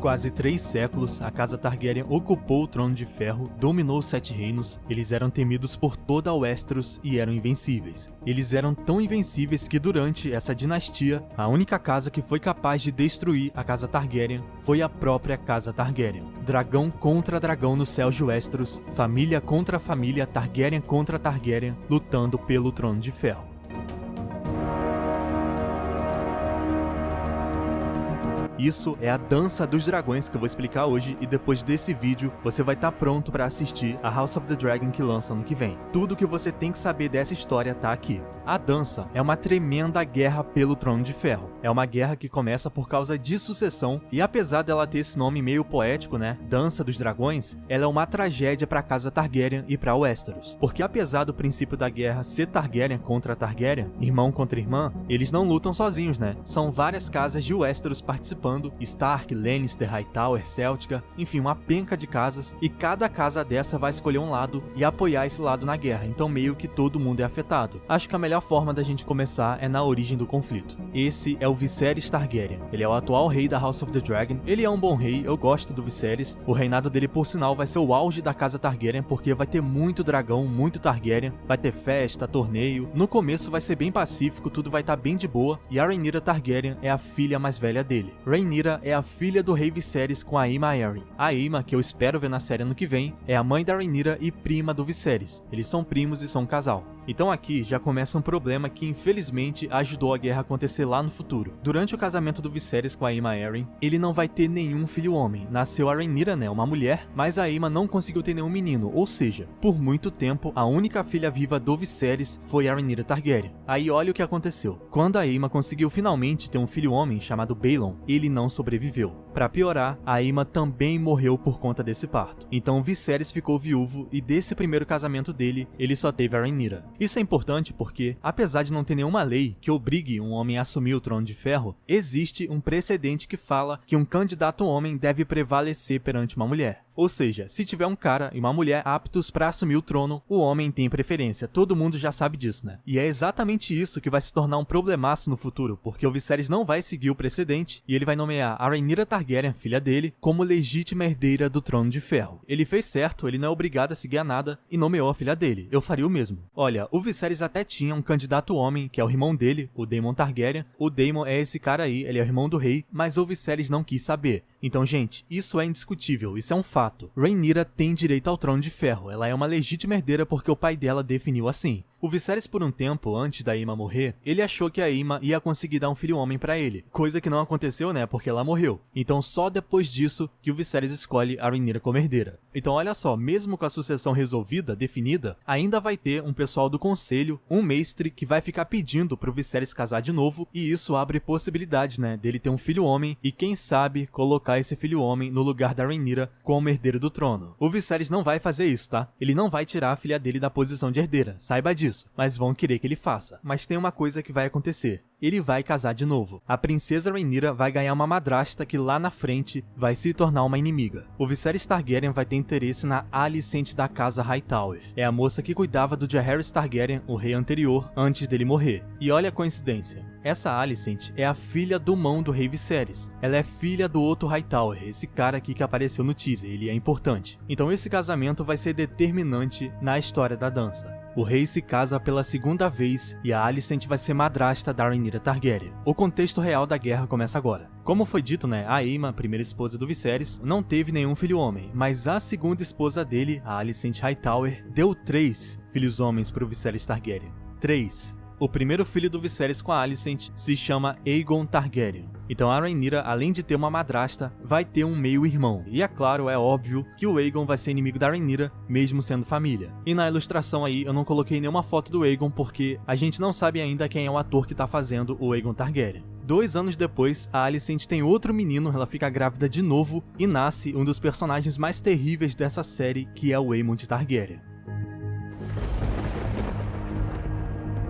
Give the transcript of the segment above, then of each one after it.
quase 3 séculos, a casa Targaryen ocupou o Trono de Ferro, dominou os 7 reinos, eles eram temidos por toda a Westeros e eram invencíveis. Eles eram tão invencíveis que durante essa dinastia, a única casa que foi capaz de destruir a casa Targaryen foi a própria casa Targaryen. Dragão contra dragão no céu de Westeros, família contra família, Targaryen contra Targaryen, lutando pelo Trono de Ferro. Isso é a Dança dos Dragões que eu vou explicar hoje, e depois desse vídeo você vai estar pronto para assistir a House of the Dragon que lança ano que vem. Tudo que você tem que saber dessa história tá aqui. A dança é uma tremenda guerra pelo Trono de Ferro. É uma guerra que começa por causa de sucessão, e apesar dela ter esse nome meio poético, né, Dança dos Dragões, ela é uma tragédia para a casa Targaryen e para Westeros. Porque apesar do princípio da guerra ser Targaryen contra Targaryen, irmão contra irmã, eles não lutam sozinhos, né? São várias casas de Westeros participando, Stark, Lannister, Hightower, Celtica, enfim, uma penca de casas, e cada casa dessa vai escolher um lado e apoiar esse lado na guerra, então meio que todo mundo é afetado. Acho que a melhor forma da gente começar é na origem do conflito. Esse é o Viserys Targaryen, ele é o atual rei da House of the Dragon, ele é um bom rei, eu gosto do Viserys, o reinado dele por sinal vai ser o auge da casa Targaryen, porque vai ter muito dragão, muito Targaryen, vai ter festa, torneio, no começo vai ser bem pacífico, tudo vai estar bem de boa, e a Rhaenyra Targaryen é a filha mais velha dele. Rhaenyra é a filha do rei Viserys com a Aemma Arryn. A Aemma, que eu espero ver na série ano que vem, é a mãe da Rhaenyra e prima do Viserys. Eles são primos e são um casal. Então aqui já começa um problema que infelizmente ajudou a guerra a acontecer lá no futuro. Durante o casamento do Viserys com a Aemma Arryn, ele não vai ter nenhum filho homem. Nasceu a Rhaenyra, né, uma mulher, mas a Aemma não conseguiu ter nenhum menino, ou seja, por muito tempo a única filha viva do Viserys foi a Rhaenyra Targaryen. Aí olha o que aconteceu. Quando a Aemma conseguiu finalmente ter um filho homem chamado Baelon, ele não sobreviveu. Pra piorar, a Aemma também morreu por conta desse parto. Então o Viserys ficou viúvo e desse primeiro casamento dele, ele só teve a Rhaenyra. Isso é importante porque, apesar de não ter nenhuma lei que obrigue um homem a assumir o Trono de Ferro, existe um precedente que fala que um candidato homem deve prevalecer perante uma mulher. Ou seja, se tiver um cara e uma mulher aptos para assumir o trono, o homem tem preferência. Todo mundo já sabe disso, né? E é exatamente isso que vai se tornar um problemaço no futuro, porque o Viserys não vai seguir o precedente e ele vai nomear a Rhaenyra Targaryen, filha dele, como legítima herdeira do Trono de Ferro. Ele fez certo, ele não é obrigado a seguir a nada e nomeou a filha dele. Eu faria o mesmo. Olha, o Viserys até tinha um candidato homem, que é o irmão dele, o Daemon Targaryen. O Daemon é esse cara aí, ele é o irmão do rei, mas o Viserys não quis saber. Então, gente, isso é indiscutível, isso é um fato. Rhaenyra tem direito ao Trono de Ferro, ela é uma legítima herdeira porque o pai dela definiu assim. O Viserys, por um tempo, antes da Aemma morrer, ele achou que a Aemma ia conseguir dar um filho homem pra ele, coisa que não aconteceu, né, porque ela morreu. Então só depois disso que o Viserys escolhe a Rhaenyra como herdeira. Então olha só, mesmo com a sucessão resolvida, definida, ainda vai ter um pessoal do conselho, um mestre, que vai ficar pedindo pro Viserys casar de novo, e isso abre possibilidades, né, dele ter um filho homem e quem sabe colocar esse filho homem no lugar da Rhaenyra como herdeiro do trono. O Viserys não vai fazer isso, tá? Ele não vai tirar a filha dele da posição de herdeira, saiba disso. Mas vão querer que ele faça. Mas tem uma coisa que vai acontecer. Ele vai casar de novo. A princesa Rhaenyra vai ganhar uma madrasta que lá na frente vai se tornar uma inimiga. O Viserys Targaryen vai ter interesse na Alicent da casa Hightower. É a moça que cuidava do Jaehaerys Targaryen, o rei anterior, antes dele morrer. E olha a coincidência. Essa Alicent é a filha do mão do rei Viserys. Ela é filha do outro Hightower, esse cara aqui que apareceu no teaser, ele é importante. Então esse casamento vai ser determinante na história da dança. O rei se casa pela segunda vez e a Alicent vai ser madrasta da Rhaenyra Targaryen. O contexto real da guerra começa agora. Como foi dito, né, a Aemma, primeira esposa do Viserys, não teve nenhum filho homem, mas a segunda esposa dele, a Alicent Hightower, deu 3 filhos homens para o Viserys Targaryen. 3. O primeiro filho do Viserys com a Alicent se chama Aegon Targaryen. Então a Rhaenyra, além de ter uma madrasta, vai ter um meio-irmão. E é claro, é óbvio, que o Aegon vai ser inimigo da Rhaenyra, mesmo sendo família. E na ilustração aí, eu não coloquei nenhuma foto do Aegon porque a gente não sabe ainda quem é o ator que tá fazendo o Aegon Targaryen. 2 anos depois, a Alicent tem outro menino, ela fica grávida de novo e nasce um dos personagens mais terríveis dessa série, que é o Aemond Targaryen.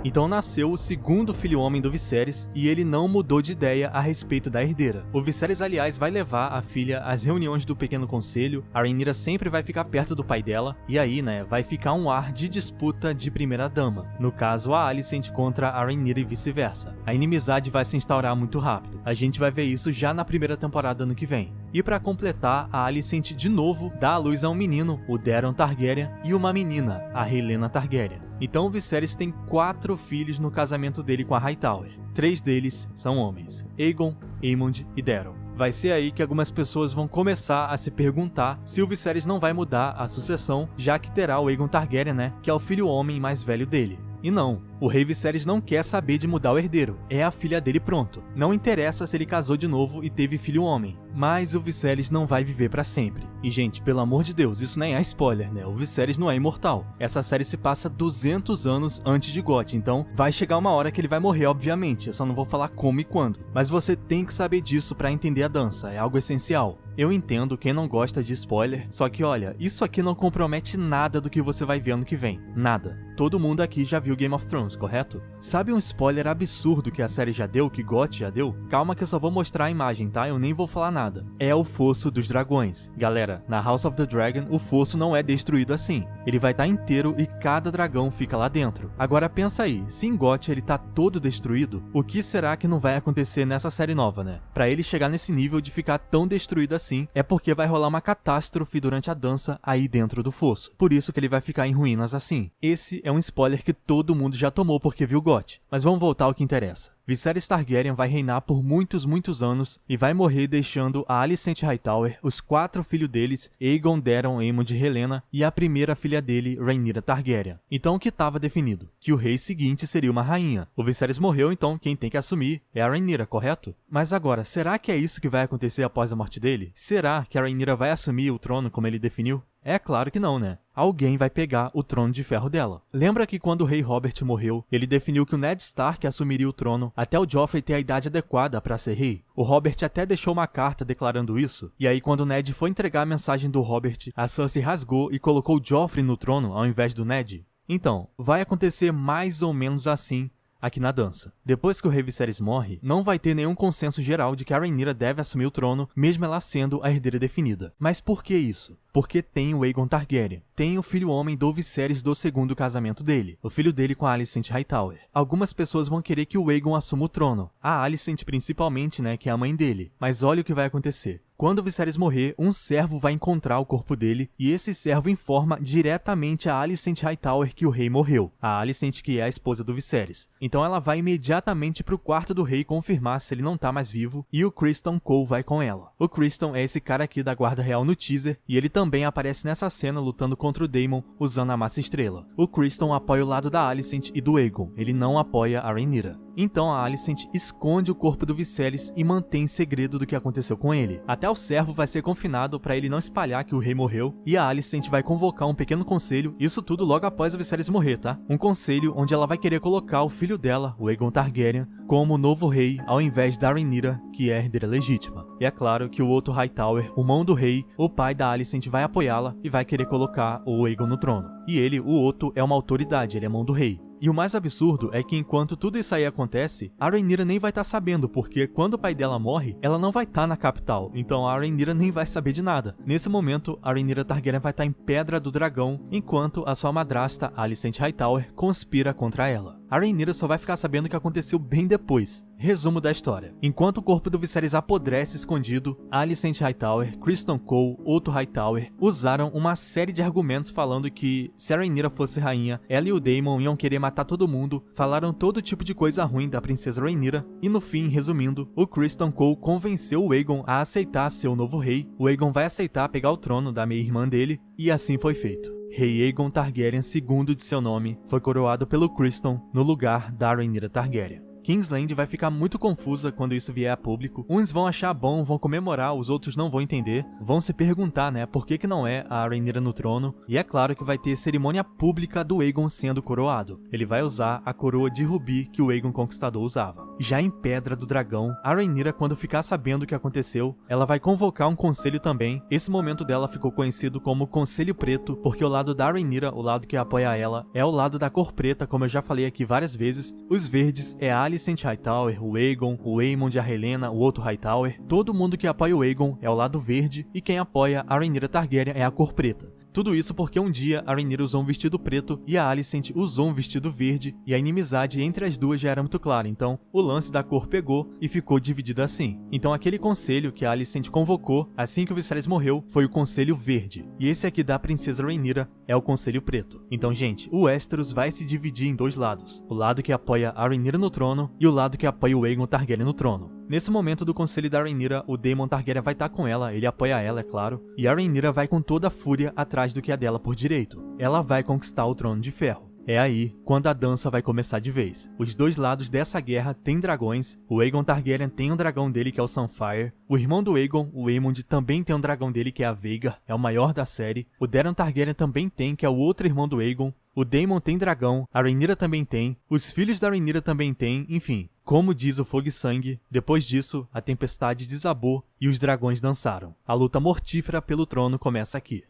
Então nasceu o segundo filho homem do Viserys e ele não mudou de ideia a respeito da herdeira. O Viserys, aliás, vai levar a filha às reuniões do Pequeno Conselho, a Rhaenyra sempre vai ficar perto do pai dela, e aí, né, vai ficar um ar de disputa de primeira dama. No caso, a Alicent contra a Rhaenyra e vice-versa. A inimizade vai se instaurar muito rápido. A gente vai ver isso já na primeira temporada ano que vem. E pra completar, a Alicent de novo dá à luz a um menino, o Daeron Targaryen, e uma menina, a Rhaelena Targaryen. Então o Viserys tem 4 filhos no casamento dele com a Hightower. 3 deles são homens, Aegon, Aemond e Daeron. Vai ser aí que algumas pessoas vão começar a se perguntar se o Viserys não vai mudar a sucessão, já que terá o Aegon Targaryen, né, que é o filho homem mais velho dele. E não, o rei Viserys não quer saber de mudar o herdeiro, é a filha dele pronto. Não interessa se ele casou de novo e teve filho homem, mas o Viserys não vai viver pra sempre. E gente, pelo amor de Deus, isso nem é spoiler, né? O Viserys não é imortal. Essa série se passa 200 anos antes de GOT, então vai chegar uma hora que ele vai morrer, obviamente, eu só não vou falar como e quando. Mas você tem que saber disso pra entender a dança, é algo essencial. Eu entendo quem não gosta de spoiler, só que olha, isso aqui não compromete nada do que você vai ver ano que vem. Nada. Todo mundo aqui já viu Game of Thrones, correto? Sabe um spoiler absurdo que a série já deu, que GOT já deu? Calma que eu só vou mostrar a imagem, tá? Eu nem vou falar nada. É o Fosso dos Dragões. Galera, na House of the Dragon, o fosso não é destruído assim. Ele vai estar inteiro e cada dragão fica lá dentro. Agora pensa aí, se em GOT ele tá todo destruído, o que será que não vai acontecer nessa série nova, né? Pra ele chegar nesse nível de ficar tão destruído assim, é porque vai rolar uma catástrofe durante a dança aí dentro do fosso. Por isso que ele vai ficar em ruínas assim. Esse é um spoiler que todo mundo já tomou porque viu GOT. Mas vamos voltar ao que interessa. Viserys Targaryen vai reinar por muitos anos e vai morrer deixando a Alicent Hightower, os 4 filhos deles, Aegon, Daeron, Aemond e Rhaelena, e a primeira filha dele, Rhaenyra Targaryen. Então o que estava definido? Que o rei seguinte seria uma rainha. O Viserys morreu, então quem tem que assumir é a Rhaenyra, correto? Mas agora, será que é isso que vai acontecer após a morte dele? Será que a Rhaenyra vai assumir o trono como ele definiu? É claro que não, né? Alguém vai pegar o trono de ferro dela. Lembra que quando o rei Robert morreu, ele definiu que o Ned Stark assumiria o trono até o Joffrey ter a idade adequada para ser rei? O Robert até deixou uma carta declarando isso, e aí quando o Ned foi entregar a mensagem do Robert, a Cersei rasgou e colocou o Joffrey no trono ao invés do Ned? Então, vai acontecer mais ou menos assim aqui na dança. Depois que o rei Viserys morre, não vai ter nenhum consenso geral de que a Rhaenyra deve assumir o trono, mesmo ela sendo a herdeira definida. Mas por que isso? Porque tem o Aegon Targaryen, tem o filho homem do Viserys do segundo casamento dele, o filho dele com a Alicent Hightower. Algumas pessoas vão querer que o Aegon assuma o trono, a Alicent principalmente, né, que é a mãe dele. Mas olha o que vai acontecer. Quando o Viserys morrer, um servo vai encontrar o corpo dele e esse servo informa diretamente a Alicent Hightower que o rei morreu, a Alicent que é a esposa do Viserys. Então ela vai imediatamente pro quarto do rei confirmar se ele não tá mais vivo e o Criston Cole vai com ela. O Criston é esse cara aqui da guarda real no teaser e ele também aparece nessa cena lutando contra o Daemon usando a Massa Estrela. O Criston apoia o lado da Alicent e do Aegon, ele não apoia a Rhaenyra. Então a Alicent esconde o corpo do Viserys e mantém segredo do que aconteceu com ele. Até o servo vai ser confinado para ele não espalhar que o rei morreu, e a Alicent vai convocar um pequeno conselho, isso tudo logo após o Viserys morrer, tá? Um conselho onde ela vai querer colocar o filho dela, o Aegon Targaryen, como novo rei ao invés da Rhaenyra, que é a herdeira legítima. E é claro que o outro Hightower, o mão do rei, o pai da Alicent, vai apoiá-la e vai querer colocar o Aegon no trono. E ele, o Otto, é uma autoridade, ele é mão do rei. E o mais absurdo é que enquanto tudo isso aí acontece, a Rhaenyra nem vai estar sabendo, porque quando o pai dela morre, ela não vai estar na capital, então a Rhaenyra nem vai saber de nada. Nesse momento, a Rhaenyra Targaryen vai estar em Pedra do Dragão, enquanto a sua madrasta, Alicent Hightower, conspira contra ela. A Rhaenyra só vai ficar sabendo o que aconteceu bem depois. Resumo da história. Enquanto o corpo do Viserys apodrece escondido, Alicent Hightower, Criston Cole, Otto Hightower usaram uma série de argumentos falando que se a Rhaenyra fosse rainha, ela e o Daemon iam querer matar todo mundo, falaram todo tipo de coisa ruim da princesa Rhaenyra, e no fim, resumindo, o Criston Cole convenceu o Aegon a aceitar ser o novo rei, o Aegon vai aceitar pegar o trono da meia-irmã dele, e assim foi feito. Rei Aegon Targaryen, segundo de seu nome, foi coroado pelo Criston no lugar da Rhaenyra Targaryen. Kingsland vai ficar muito confusa quando isso vier a público. Uns vão achar bom, vão comemorar, os outros não vão entender. Vão se perguntar, né, por que não é a Rhaenyra no trono. E é claro que vai ter cerimônia pública do Aegon sendo coroado. Ele vai usar a coroa de rubi que o Aegon Conquistador usava. Já em Pedra do Dragão, a Rhaenyra, quando ficar sabendo o que aconteceu, ela vai convocar um conselho também. Esse momento dela ficou conhecido como Conselho Preto, porque o lado da Rhaenyra, o lado que apoia ela, é o lado da cor preta, como eu já falei aqui várias vezes. Os verdes é a Alicent Hightower, o Aegon, o Aemond, a Rhaelena, o outro Hightower. Todo mundo que apoia o Aegon é o lado verde, e quem apoia a Rhaenyra Targaryen é a cor preta. Tudo isso porque um dia a Rhaenyra usou um vestido preto e a Alicent usou um vestido verde, e a inimizade entre as duas já era muito clara, então o lance da cor pegou e ficou dividido assim. Então aquele conselho que a Alicent convocou assim que o Viserys morreu foi o Conselho Verde, e esse aqui da Princesa Rhaenyra é o Conselho Preto. Então, gente, o Westeros vai se dividir em dois lados, o lado que apoia a Rhaenyra no trono e o lado que apoia o Aegon Targaryen no trono. Nesse momento do conselho da Rhaenyra, o Daemon Targaryen vai estar com ela, ele apoia ela, é claro, e a Rhaenyra vai com toda a fúria atrás do que é dela por direito. Ela vai conquistar o Trono de Ferro. É aí quando a dança vai começar de vez. Os dois lados dessa guerra têm dragões, o Aegon Targaryen tem um dragão dele que é o Sunfire, o irmão do Aegon, o Aemond, também tem um dragão dele que é a Vhagar, é o maior da série, o Daeron Targaryen também tem, que é o outro irmão do Aegon, o Daemon tem dragão, a Rhaenyra também tem, os filhos da Rhaenyra também tem, enfim. Como diz o Fogo e Sangue, depois disso, a tempestade desabou e os dragões dançaram. A luta mortífera pelo trono começa aqui.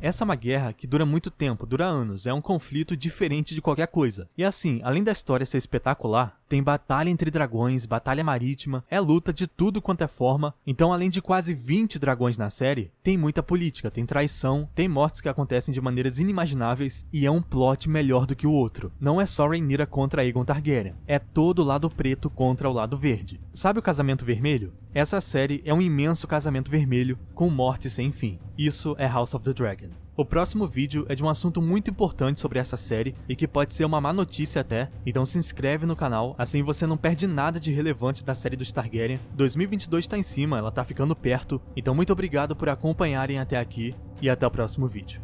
Essa é uma guerra que dura muito tempo, dura anos, é um conflito diferente de qualquer coisa. E assim, além da história ser espetacular, tem batalha entre dragões, batalha marítima, é luta de tudo quanto é forma. Então, além de quase 20 dragões na série, tem muita política, tem traição, tem mortes que acontecem de maneiras inimagináveis e é um plot melhor do que o outro. Não é só Rhaenyra contra Aegon Targaryen, é todo o lado preto contra o lado verde. Sabe o Casamento Vermelho? Essa série é um imenso casamento vermelho com morte sem fim. Isso é House of the Dragon. O próximo vídeo é de um assunto muito importante sobre essa série e que pode ser uma má notícia até, então se inscreve no canal, assim você não perde nada de relevante da série dos Targaryen. 2022 tá em cima, ela tá ficando perto, então muito obrigado por acompanharem até aqui e até o próximo vídeo.